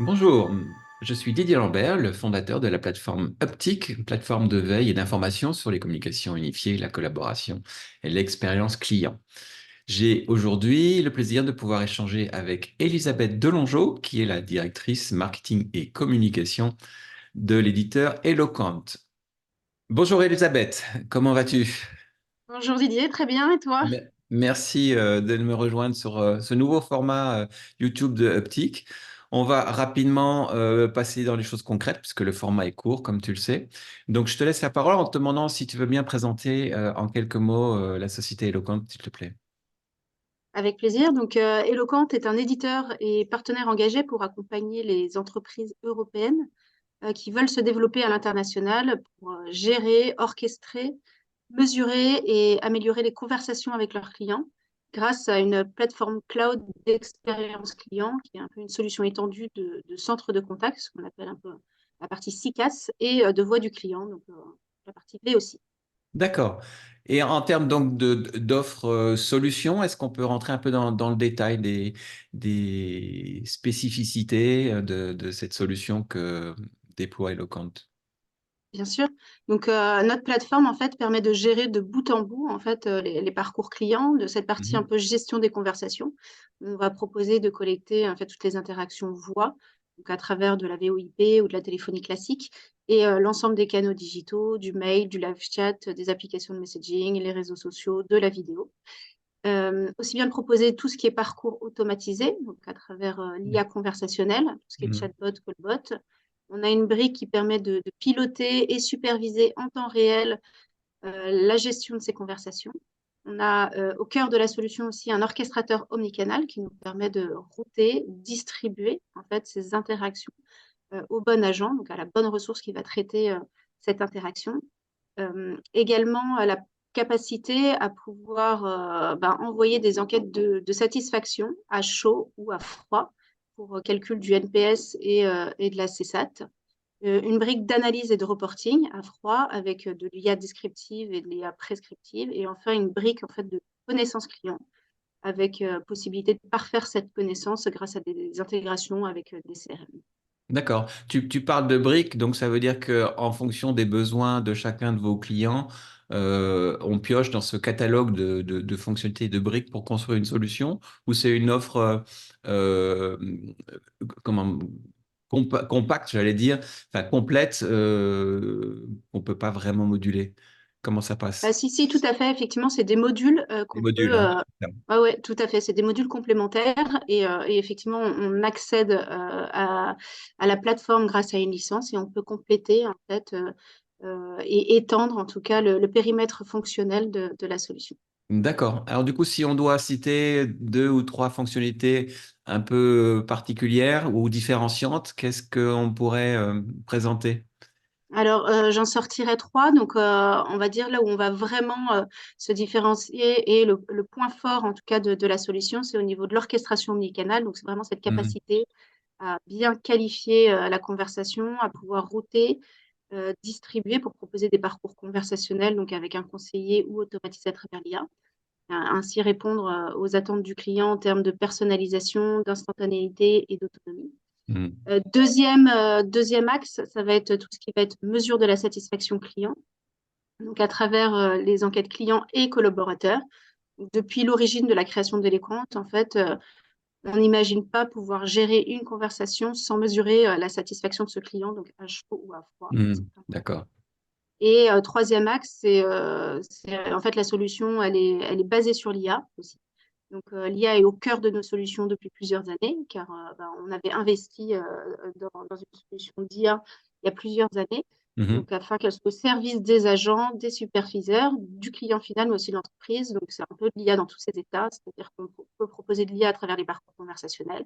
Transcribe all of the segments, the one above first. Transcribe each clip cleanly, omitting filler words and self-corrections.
Bonjour, je suis Didier Lambert, le fondateur de la plateforme Uptic, une plateforme de veille et d'information sur les communications unifiées, la collaboration et l'expérience client. J'ai aujourd'hui le plaisir de pouvoir échanger avec Elisabeth Delongeau, qui est la directrice marketing et communication de l'éditeur Eloquent. Bonjour Elisabeth, comment vas-tu? Bonjour Didier, très bien, et toi? Merci de me rejoindre sur ce nouveau format YouTube de Uptic. On va rapidement passer dans les choses concrètes puisque le format est court, comme tu le sais. Donc, je te laisse la parole en te demandant si tu veux bien présenter en quelques mots la société Eloquent, s'il te plaît. Avec plaisir. Eloquent est un éditeur et partenaire engagé pour accompagner les entreprises européennes qui veulent se développer à l'international pour gérer, orchestrer, mesurer et améliorer les conversations avec leurs clients grâce à une plateforme cloud d'expérience client qui est un peu une solution étendue de centre de contact, ce qu'on appelle un peu la partie CCaaS, et de voix du client, la partie V aussi. D'accord. Et en termes donc d'offres solutions, est-ce qu'on peut rentrer un peu dans le détail des spécificités de cette solution que déploie Eloquent? Bien sûr. Notre plateforme, en fait, permet de gérer de bout en bout, en fait, les parcours clients, de cette partie un Mhm. peu gestion des conversations. On va proposer de collecter, en fait, toutes les interactions voix, donc à travers de la VoIP ou de la téléphonie classique, et l'ensemble des canaux digitaux, du mail, du live chat, des applications de messaging, les réseaux sociaux, de la vidéo. Aussi bien de proposer tout ce qui est parcours automatisé, donc à travers l'IA conversationnelle, tout ce qui est Mhm. chatbot, callbot. On a une brique qui permet de piloter et superviser en temps réel la gestion de ces conversations. On a au cœur de la solution aussi un orchestrateur omnicanal qui nous permet de router, distribuer en fait ces interactions au bon agent, donc à la bonne ressource qui va traiter cette interaction. Également, la capacité à pouvoir envoyer des enquêtes de satisfaction à chaud ou à froid pour calcul du NPS et de la CSAT. Une brique d'analyse et de reporting à froid avec de l'IA descriptive et de l'IA prescriptive. Et enfin, une brique en fait, de connaissance client avec possibilité de parfaire cette connaissance grâce à des intégrations avec des CRM. D'accord. Tu parles de briques, donc ça veut dire que en fonction des besoins de chacun de vos clients, on pioche dans ce catalogue de fonctionnalités de briques pour construire une solution, ou c'est une offre euh, comment, compacte, j'allais dire, enfin complète, qu'on peut pas vraiment moduler. Comment ça passe? Si, si, tout à fait. Effectivement, c'est des modules Les qu'on modules, peut. hein. Ouais, ouais, tout à fait. C'est des modules complémentaires et effectivement, on accède à la plateforme grâce à une licence et on peut compléter en fait et étendre en tout cas le périmètre fonctionnel de la solution. D'accord. Alors du coup, si on doit citer deux ou trois fonctionnalités un peu particulières ou différenciantes, qu'est-ce qu'on pourrait présenter? Alors, j'en sortirai trois. On va dire là où on va vraiment se différencier et le point fort, en tout cas, de la solution, c'est au niveau de l'orchestration omnicanale. Donc, c'est vraiment cette Mhm. capacité à bien qualifier la conversation, à pouvoir router, distribuer pour proposer des parcours conversationnels, donc avec un conseiller ou automatisé à travers l'IA. Ainsi répondre aux attentes du client en termes de personnalisation, d'instantanéité et d'autonomie. Mhm. Deuxième axe, ça va être tout ce qui va être mesure de la satisfaction client, donc à travers les enquêtes clients et collaborateurs. Depuis l'origine de la création de l'écran, en fait, on n'imagine pas pouvoir gérer une conversation sans mesurer la satisfaction de ce client, donc à chaud ou à froid. C'est Mhm. important. D'accord. Et troisième axe, en fait la solution, elle est basée sur l'IA aussi. L'IA est au cœur de nos solutions depuis plusieurs années, car on avait investi dans une solution d'IA il y a plusieurs années, Mhm. donc afin qu'elle soit au service des agents, des superviseurs, du client final, mais aussi de l'entreprise. Donc c'est un peu de l'IA dans tous ses états, c'est-à-dire qu'on peut proposer de l'IA à travers les parcours conversationnels.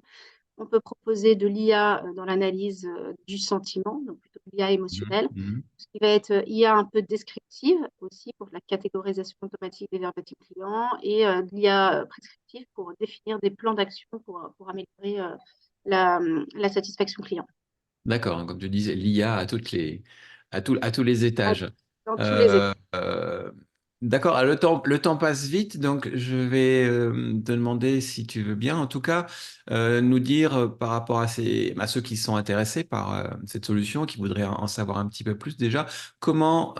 On peut proposer de l'IA dans l'analyse du sentiment, donc plutôt de l'IA Mhm. émotionnelle, Mhm. ce qui va être IA un peu descriptive aussi pour la catégorisation automatique des verbatims clients et de l'IA prescriptive pour définir des plans d'action pour améliorer la satisfaction client D'accord. Comme tu disais, l'IA à tous les à- étages. dans tous les Euh, états. D'accord. Ah, le temps passe vite, donc je vais te demander si tu veux bien, en tout cas, nous dire par rapport à ceux qui sont intéressés par cette solution, qui voudraient en savoir un petit peu plus déjà, comment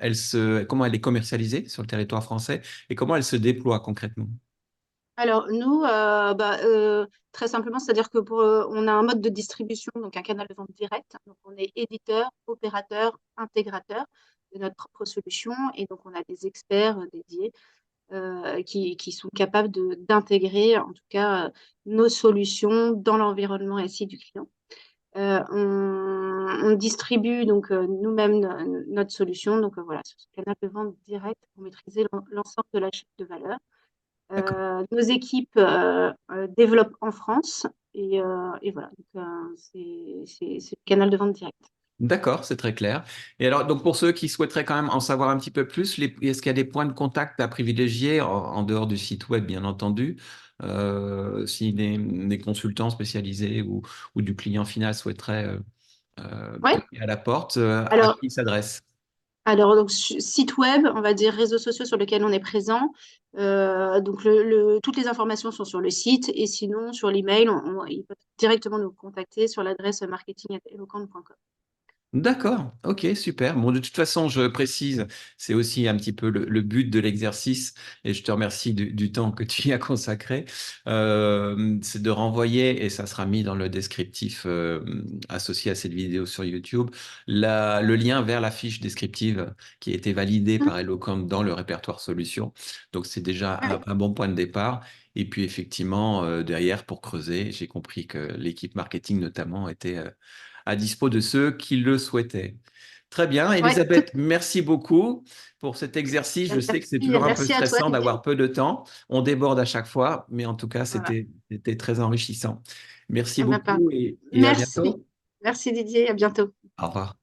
elle est commercialisée sur le territoire français et comment elle se déploie concrètement. Alors, nous, très simplement, c'est-à-dire que on a un mode de distribution, donc un canal de vente direct. Donc, on est éditeur, opérateur, intégrateur de notre propre solution. Et donc, on a des experts dédiés qui sont capables d'intégrer, en tout cas, nos solutions dans l'environnement SI du client. On distribue donc nous-mêmes notre solution. Donc, voilà, sur ce canal de vente direct pour maîtriser l'ensemble de la chaîne de valeur. D'accord. Nos équipes développent en France et voilà, donc, c'est le canal de vente direct. D'accord, c'est très clair. Et alors, donc pour ceux qui souhaiteraient quand même en savoir un petit peu plus, est-ce qu'il y a des points de contact à privilégier en dehors du site web, bien entendu, si des consultants spécialisés ou du client final souhaiteraient Ouais. toquer à la porte, à Alors, qui ils s'adressent? donc, site web, on va dire réseaux sociaux sur lesquels on est présent. Donc, toutes les informations sont sur le site et sinon, sur l'email, ils peuvent directement nous contacter sur l'adresse marketing@eloquent.com. D'accord, ok, super. Bon, de toute façon, je précise, c'est aussi un petit peu le but de l'exercice, et je te remercie du temps que tu y as consacré. C'est de renvoyer, et ça sera mis dans le descriptif associé à cette vidéo sur YouTube, le lien vers la fiche descriptive qui a été validée Mmh. par Eloquent dans le répertoire solution. Donc, c'est déjà Ouais. un bon point de départ. Et puis, effectivement, derrière, pour creuser, j'ai compris que l'équipe marketing, notamment, était à dispo de ceux qui le souhaitaient. Très bien, Ouais, tout. Elisabeth, merci beaucoup pour cet exercice. Je sais que c'est toujours un peu Merci à toi, stressant Didier. d'avoir peu de temps. On déborde à chaque fois, mais en tout cas, Voilà. c'était très enrichissant. Merci On n'a pas. beaucoup et à Merci. bientôt. Merci, Didier. À bientôt. Au revoir.